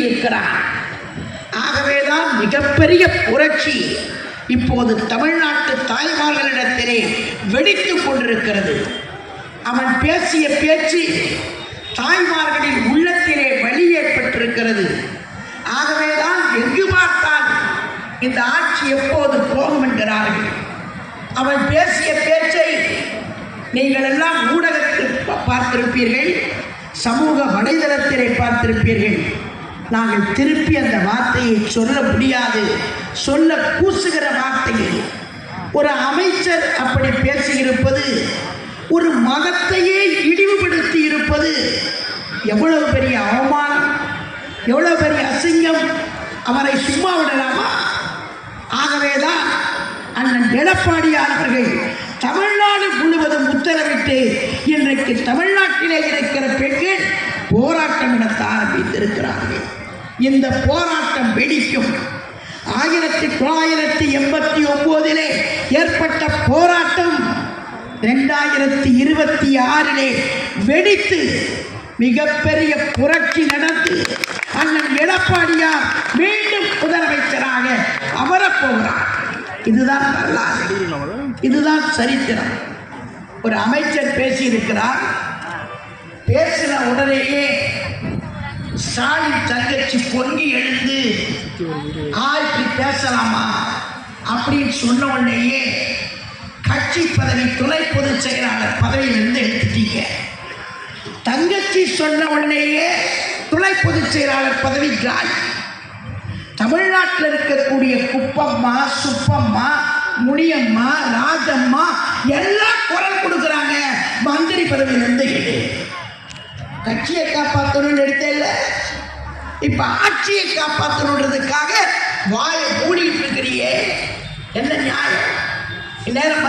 இருக்கிறான். ஆகவேதான் மிகப்பெரிய புரட்சி இப்போது தமிழ்நாட்டு தாய்மார்களிடத்திலே வெடித்துக் கொண்டிருக்கிறது. அவன் பேசிய பேச்சு தாய்மார்களின் உள்ளத்திலே வலி ஏற்பட்டிருக்கிறது. ஆகவேதான் எங்கு பார்த்தால் இந்த ஆட்சி எப்போது போகும் என்கிறார்கள். அவன் பேசிய பேச்சை நீங்கள் எல்லாம் ஊடகத்தில் பார்த்திருப்பீர்கள், சமூக வலைதளத்திலே பார்த்திருப்பீர்கள். நாங்கள் திருப்பி அந்த வார்த்தையை சொல்ல முடியாது, சொல்ல கூசுகிற வார்த்தையை. ஒரு அமைச்சர் அப்படி பேசியிருப்பது, ஒரு மதத்தையே இழிவுபடுத்தி இருப்பது எவ்வளவு பெரிய அவமானம், எவ்வளவு பெரிய அசிங்கம். அவரை சும்மா விடலாமா? ஆகவேதான் அண்ணன் எடப்பாடியார் அவர்கள் தமிழ்நாடு முழுவதும் உத்தரவிட்டு இன்றைக்கு தமிழ்நாட்டிலே இருக்கிற பெண்கள் போராட்டம் நடத்த ஆரம்பித்திருக்கிறார்கள். இந்த போராட்டம் வெடிக்கும். 1989 ஏற்பட்ட போராட்டம் 2026 வெடித்து மிகப்பெரிய புரட்சி நடந்து அண்ணன் எடப்பாடியார் மீண்டும் முதலமைச்சராக அமரப்போகிறார். இதுதான் வரலாறு, இதுதான் சரித்திரம். ஒரு அமைச்சர் பேசியிருக்கிறார். பேசின உடனேயே ஸ்டாலின் தங்கச்சி பொங்கி எழுந்து ஆய்ச்சி பேசலாமா அப்படின்னு சொன்ன உடனேயே கட்சி பதவி துணை பொதுச் செயலாளர் பதவியிலிருந்து எடுத்துட்டீங்க. தங்கச்சி சொன்ன உடனேயே துணை பொதுச் செயலாளர் பதவி காலி. தமிழ்நாட்டில் இருக்கக்கூடிய குப்பம்மா, சுப்பம்மா, முனியம்மா, ராஜம்மா எல்லாம் குரல் கொடுக்குறாங்க. மந்திரி பதவியிலிருந்து கட்சியை காப்பாற்றணும்னு எடுத்தேன், இப்ப ஆட்சியை காப்பாற்றணுன்றதுக்காக வாயை மூடிட்டு இருக்கிறியே, என்ன நியாயம்? இந்நேரம்